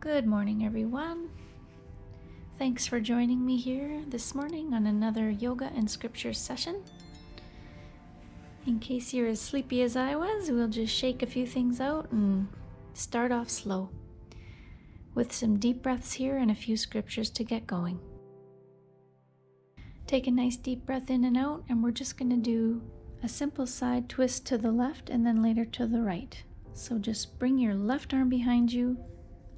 Good morning, everyone. Thanks for joining me here this morning on another yoga and scripture session. In case you're as sleepy as I was, we'll just shake a few things out and start off slow with some deep breaths here and a few scriptures to get going. Take a nice deep breath in and out, and we're just going to do a simple side twist to the left and then later to the right. So just bring your left arm behind you.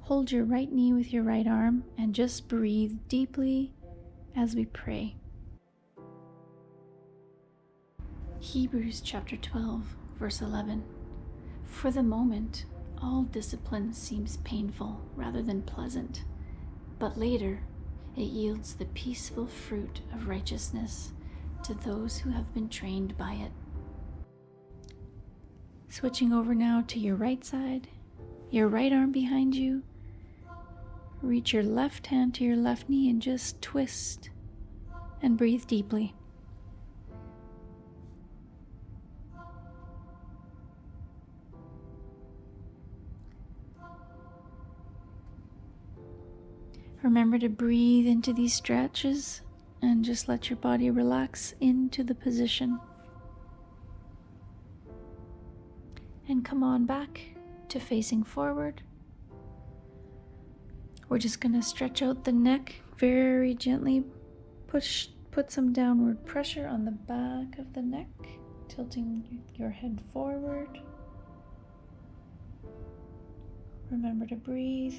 Hold your right knee with your right arm and just breathe deeply as we pray. Hebrews chapter 12, verse 11. For the moment, all discipline seems painful rather than pleasant, but later it yields the peaceful fruit of righteousness to those who have been trained by it. Switching over now to your right side, your right arm behind you. Reach your left hand to your left knee and just twist and breathe deeply. Remember to breathe into these stretches and just let your body relax into the position. And come on back to facing forward. We're just going to stretch out the neck very gently. Put some downward pressure on the back of the neck, tilting your head forward. Remember to breathe.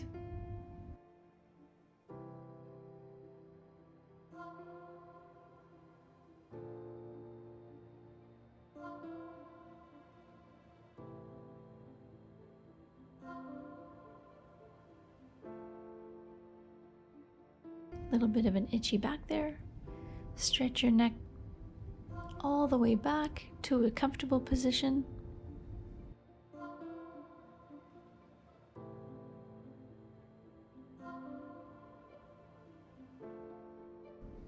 Little bit of an itchy back there. Stretch your neck all the way back to a comfortable position.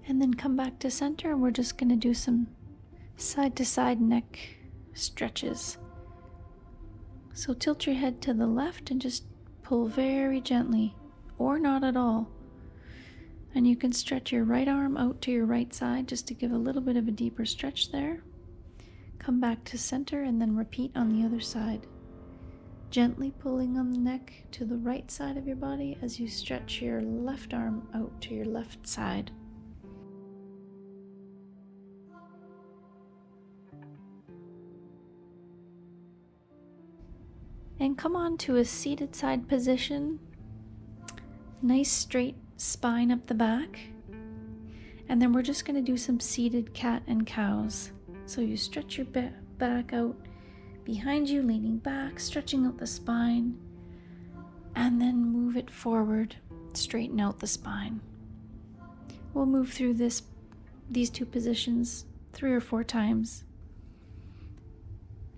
And then come back to center, and we're just going to do some side to side neck stretches. So tilt your head to the left and just pull very gently, or not at all. And you can stretch your right arm out to your right side just to give a little bit of a deeper stretch there. Come back to center and then repeat on the other side. Gently pulling on the neck to the right side of your body as you stretch your left arm out to your left side. And come on to a seated side position. Nice straight spine up the back, and then we're just going to do some seated cat and cows. So you stretch your back out behind you, leaning back, stretching out the spine, and then move it forward, straighten out the spine. We'll move through these two positions 3 or 4 times,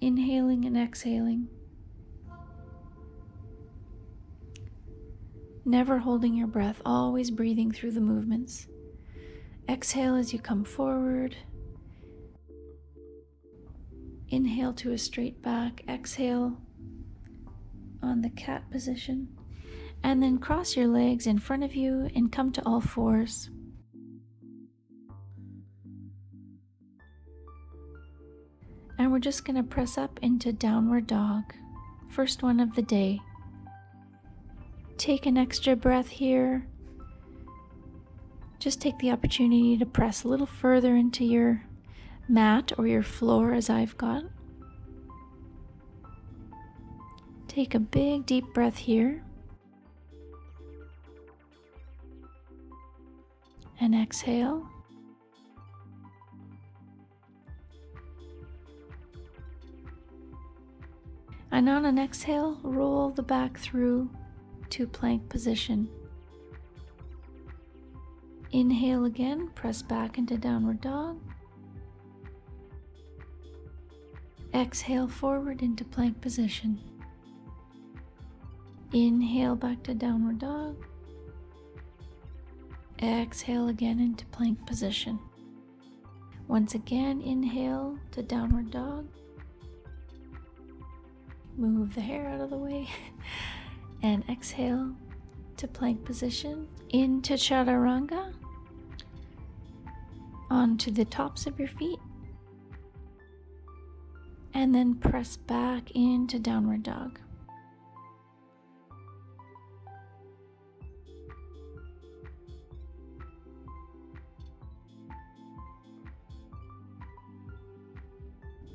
inhaling and exhaling. Never holding your breath, always breathing through the movements. Exhale as you come forward. Inhale to a straight back. Exhale on the cat position. And then cross your legs in front of you and come to all fours. And we're just going to press up into downward dog. First one of the day. Take an extra breath here. Just take the opportunity to press a little further into your mat or your floor as I've got. Take a big deep breath here. And exhale. And on an exhale, roll the back through to plank position. Inhale again, press back into downward dog. Exhale forward into plank position. Inhale back to downward dog. Exhale again into plank position. Once again, inhale to downward dog. Move the hair out of the way. And exhale to plank position, into chaturanga, onto the tops of your feet, and then press back into downward dog.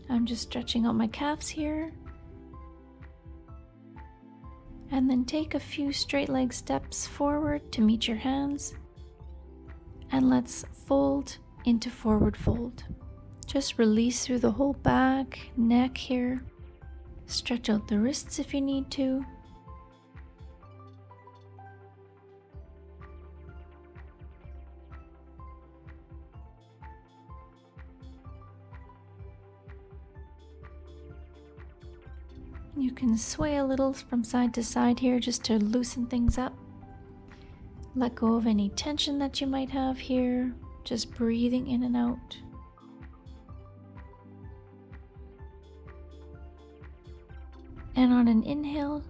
I'm just stretching out my calves here. And then take a few straight leg steps forward to meet your hands. And let's fold into forward fold. Just release through the whole back, neck here. Stretch out the wrists if you need to. You can sway a little from side to side here just to loosen things up. Let go of any tension that you might have here, just breathing in and out. And on an inhale,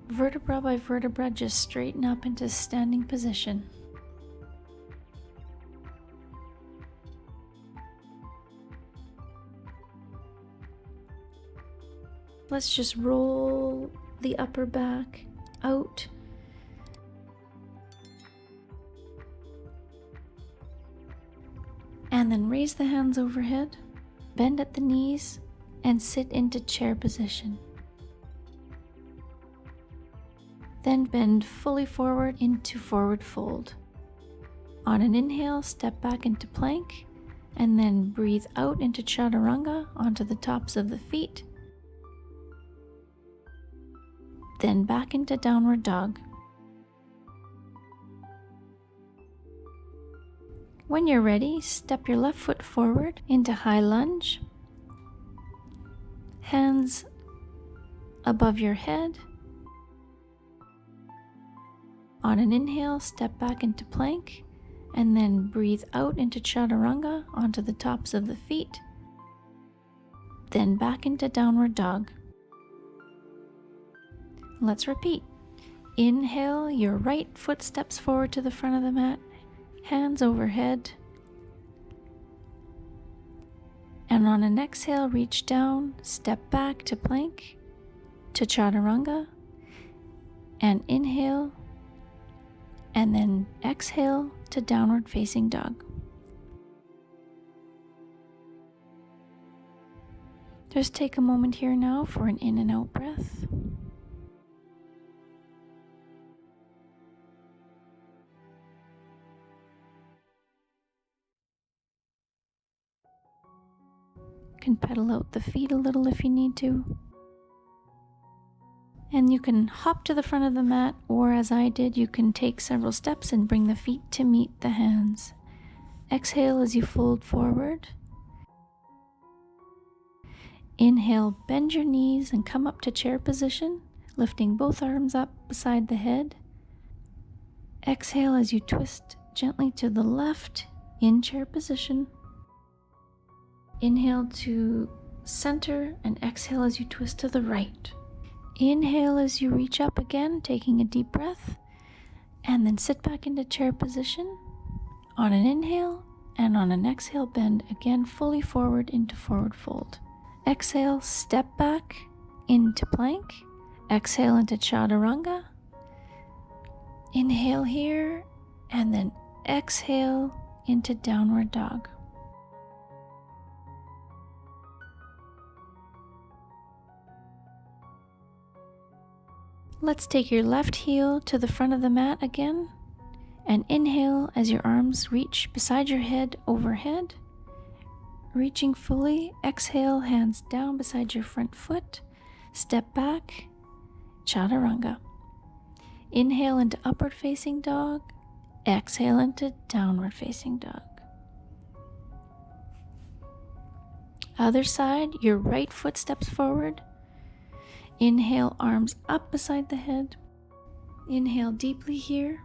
vertebra by vertebra, just straighten up into standing position. Let's just roll the upper back out. And then raise the hands overhead, bend at the knees, and sit into chair position. Then bend fully forward into forward fold. On an inhale, step back into plank, and then breathe out into chaturanga onto the tops of the feet. Then back into downward dog. When you're ready, step your left foot forward into high lunge. Hands above your head. On an inhale, step back into plank, and then breathe out into chaturanga onto the tops of the feet. Then back into downward dog. Let's repeat. Inhale, your right foot steps forward to the front of the mat, hands overhead. And on an exhale, reach down, step back to plank, to chaturanga, and inhale, and then exhale to downward facing dog. Just take a moment here now for an in and out breath. Can pedal out the feet a little if you need to. And you can hop to the front of the mat, or as I did, you can take several steps and bring the feet to meet the hands. Exhale as you fold forward. Inhale, bend your knees and come up to chair position, lifting both arms up beside the head. Exhale as you twist gently to the left in chair position. Inhale to center and exhale as you twist to the right. Inhale as you reach up again, taking a deep breath, and then sit back into chair position. On an inhale and on an exhale, bend again fully forward into forward fold. Exhale, step back into plank. Exhale into chaturanga. Inhale here, and then exhale into downward dog. Let's take your left heel to the front of the mat again, and inhale as your arms reach beside your head overhead. Reaching fully, exhale, hands down beside your front foot, step back, chaturanga. Inhale into upward facing dog, exhale into downward facing dog. Other side, your right foot steps forward. Inhale, arms up beside the head. Inhale deeply here.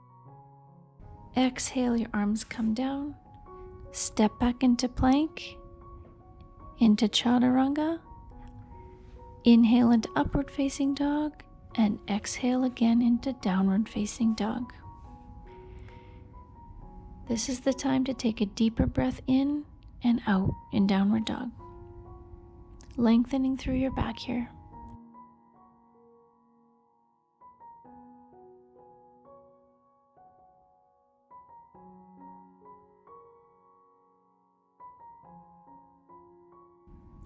Exhale, your arms come down. Step back into plank, into chaturanga. Inhale into upward facing dog. and exhale again into downward facing dog. This is the time to take a deeper breath in and out in downward dog, lengthening through your back here.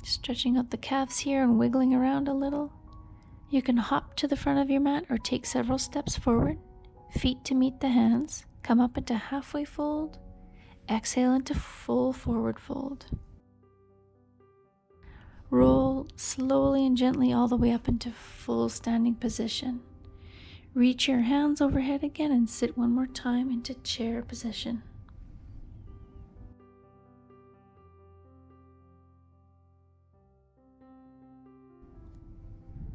Stretching out the calves here and wiggling around a little. You can hop to the front of your mat or take several steps forward, feet to meet the hands, come up into halfway fold, exhale into full forward fold. Roll slowly and gently all the way up into full standing position. Reach your hands overhead again and sit one more time into chair position.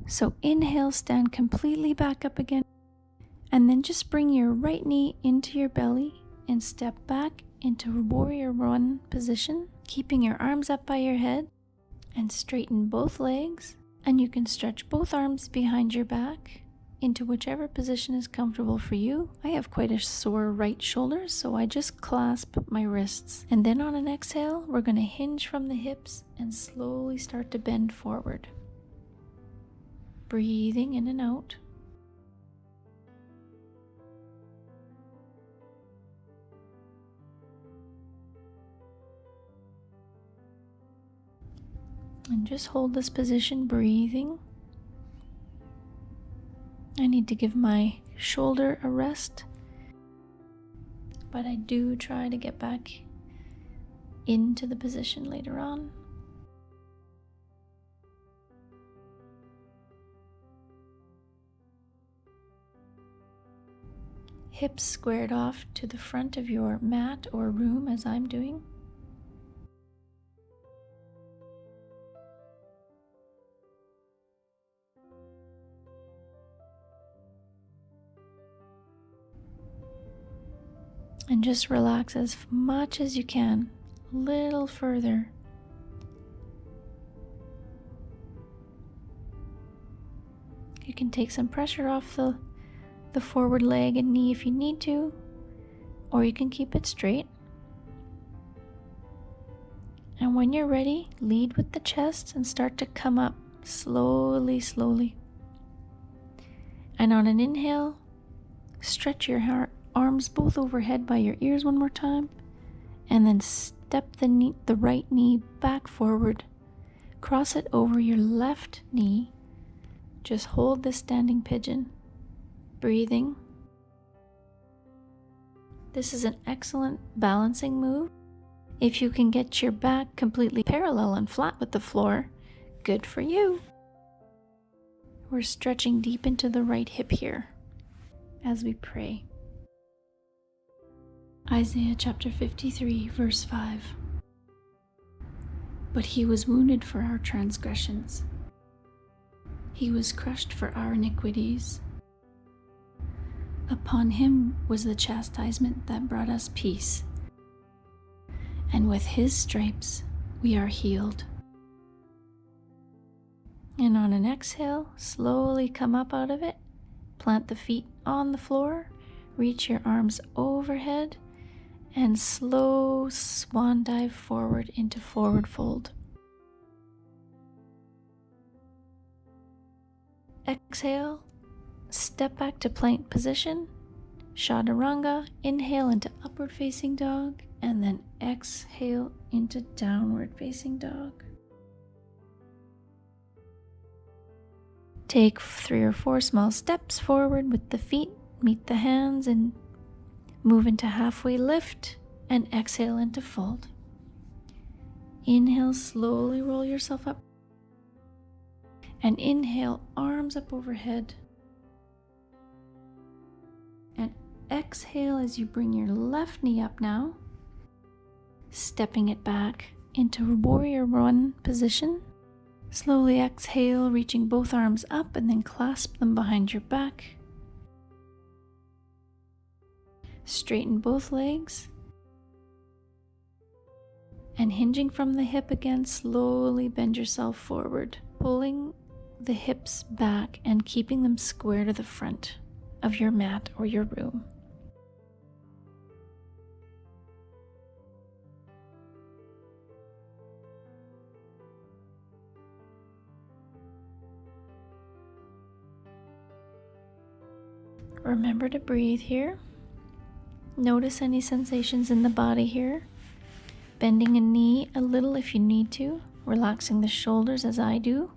So inhale, stand completely back up again, and then just bring your right knee into your belly and step back into warrior one position, keeping your arms up by your head, and straighten both legs, and you can stretch both arms behind your back into whichever position is comfortable for you. I have quite a sore right shoulder, so I just clasp my wrists. And then on an exhale, we're going to hinge from the hips and slowly start to bend forward. Breathing in and out. And just hold this position, breathing. I need to give my shoulder a rest, but I do try to get back into the position later on. Hips squared off to the front of your mat or room as I'm doing. And just relax as much as you can, a little further. You can take some pressure off the forward leg and knee if you need to, or you can keep it straight. And when you're ready, lead with the chest and start to come up slowly, slowly. And on an inhale, stretch your arms both overhead by your ears one more time, and then step the right knee back forward, cross it over your left knee. Just hold this standing pigeon. Breathing. This is an excellent balancing move. If you can get your back completely parallel and flat with the floor, good for you. We're stretching deep into the right hip here as we pray. Isaiah chapter 53, verse 5. But he was wounded for our transgressions. He was crushed for our iniquities. Upon him was the chastisement that brought us peace, and with his stripes we are healed. And on an exhale, slowly come up out of it, plant the feet on the floor, reach your arms overhead, and slow swan dive forward into forward fold. Exhale. Step back to plank position, chaturanga, inhale into upward facing dog, and then exhale into downward facing dog. Take 3 or 4 small steps forward with the feet, meet the hands, and move into halfway lift, and exhale into fold. Inhale, slowly roll yourself up, and inhale, arms up overhead. And exhale as you bring your left knee up now, stepping it back into warrior one position. Slowly exhale, reaching both arms up and then clasp them behind your back. Straighten both legs. And hinging from the hip again, slowly bend yourself forward, pulling the hips back and keeping them square to the front of your mat or your room. Remember to breathe here. Notice any sensations in the body here. Bending a knee a little if you need to, relaxing the shoulders as I do.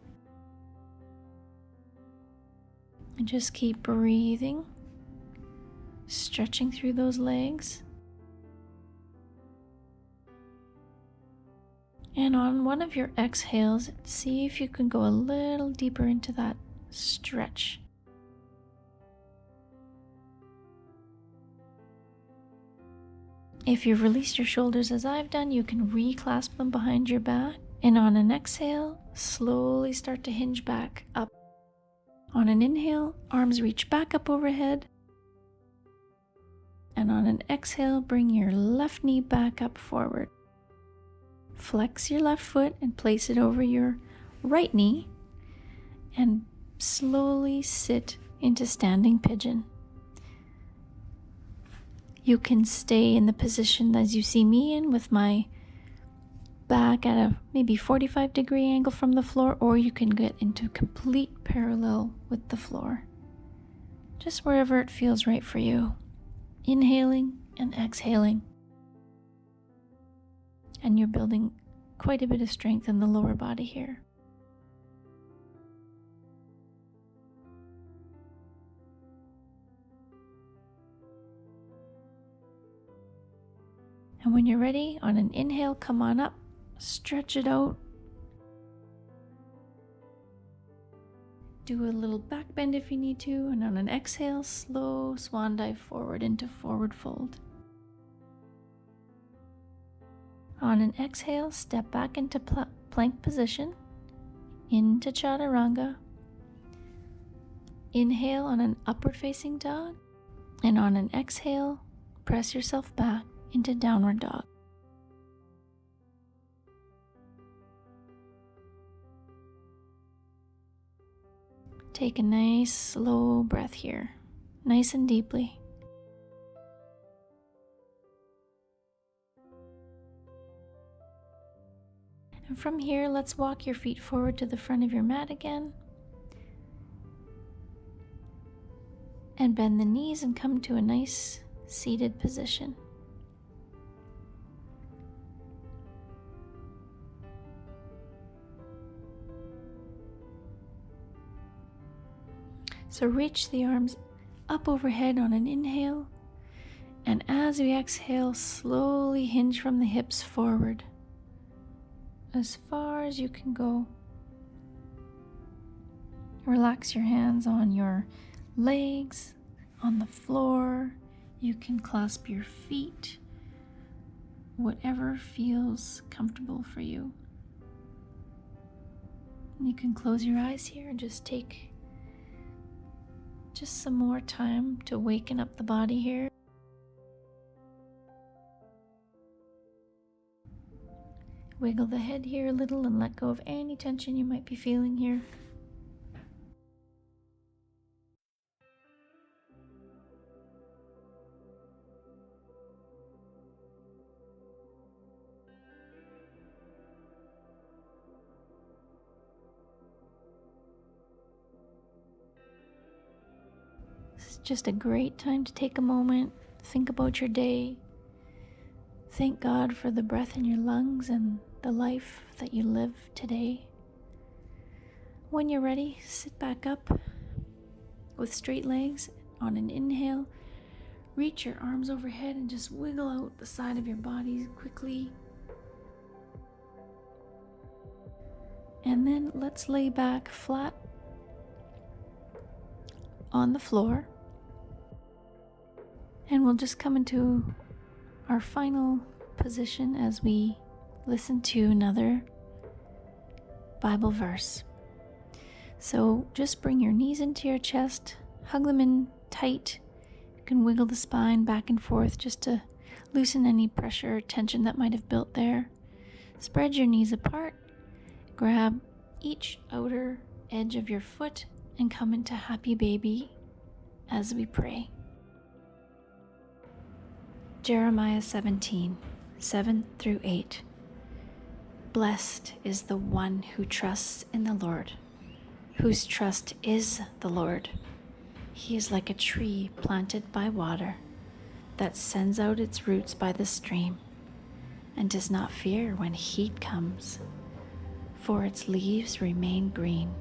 And just keep breathing, stretching through those legs. And on one of your exhales, see if you can go a little deeper into that stretch. If you've released your shoulders as I've done, you can reclasp them behind your back. And on an exhale, slowly start to hinge back up. On an inhale, arms reach back up overhead. And on an exhale, bring your left knee back up forward. Flex your left foot and place it over your right knee. And slowly sit into standing pigeon. You can stay in the position as you see me in, with my back at a maybe 45-degree angle from the floor, or you can get into complete parallel with the floor. Just wherever it feels right for you. Inhaling and exhaling. And you're building quite a bit of strength in the lower body here. And when you're ready, on an inhale, come on up, stretch it out. Do a little back bend if you need to, and on an exhale, slow swan dive forward into forward fold. On an exhale, step back into plank position, into chaturanga. Inhale on an upward facing dog, and on an exhale, press yourself back into downward dog. Take a nice slow breath here, nice and deeply. And from here, let's walk your feet forward to the front of your mat again. And bend the knees and come to a nice seated position. So reach the arms up overhead on an inhale, and as we exhale, slowly hinge from the hips forward as far as you can go. Relax your hands on your legs, on the floor. You can clasp your feet, whatever feels comfortable for you. You can close your eyes here and just take some more time to waken up the body here. Wiggle the head here a little and let go of any tension you might be feeling here. It's just a great time to take a moment, think about your day. Thank God for the breath in your lungs and the life that you live today. When you're ready, sit back up with straight legs. On an inhale, reach your arms overhead and just wiggle out the side of your body quickly. And then let's lay back flat on the floor. And we'll just come into our final position as we listen to another Bible verse. So just bring your knees into your chest, hug them in tight. You can wiggle the spine back and forth just to loosen any pressure or tension that might have built there. Spread your knees apart. Grab each outer edge of your foot and come into happy baby as we pray. Jeremiah 17, 7 through 8. Blessed is the one who trusts in the Lord, whose trust is the Lord. He is like a tree planted by water that sends out its roots by the stream and does not fear when heat comes, for its leaves remain green.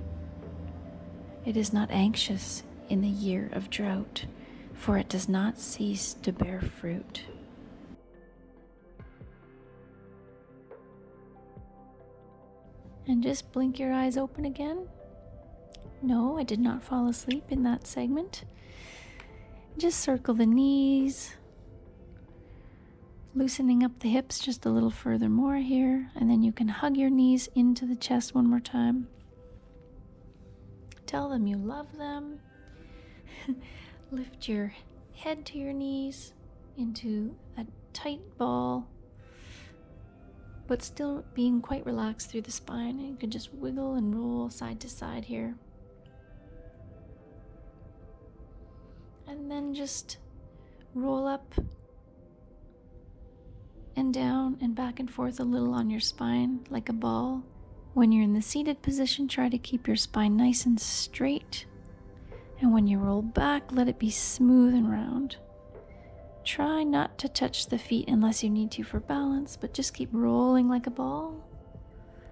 It is not anxious in the year of drought, for it does not cease to bear fruit. And just blink your eyes open again. No, I did not fall asleep in that segment. Just circle the knees, loosening up the hips just a little further more here, and then you can hug your knees into the chest one more time. Tell them you love them. Lift your head to your knees into a tight ball, but still being quite relaxed through the spine. You can just wiggle and roll side to side here. And then just roll up and down and back and forth a little on your spine like a ball. When you're in the seated position, try to keep your spine nice and straight. And when you roll back, let it be smooth and round. Try not to touch the feet unless you need to for balance, but just keep rolling like a ball.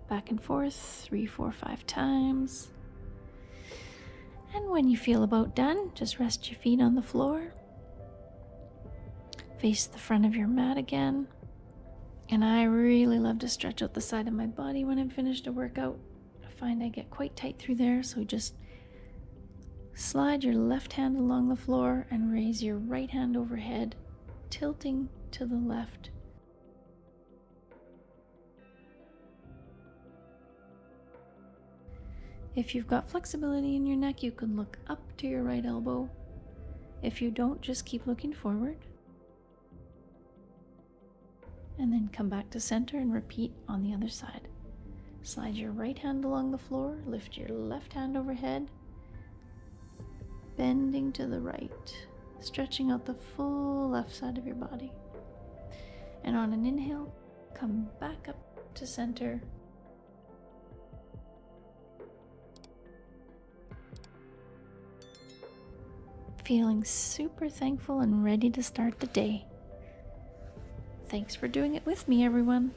Back and forth 3, 4, 5 times. And when you feel about done, just rest your feet on the floor. Face the front of your mat again. And I really love to stretch out the side of my body when I'm finished a workout. I find I get quite tight through there, so just slide your left hand along the floor and raise your right hand overhead, tilting to the left. If you've got flexibility in your neck, you can look up to your right elbow. If you don't, just keep looking forward. And then come back to center and repeat on the other side. Slide your right hand along the floor, lift your left hand overhead, bending to the right, stretching out the full left side of your body. And on an inhale, come back up to center. Feeling super thankful and ready to start the day. Thanks for doing it with me, everyone.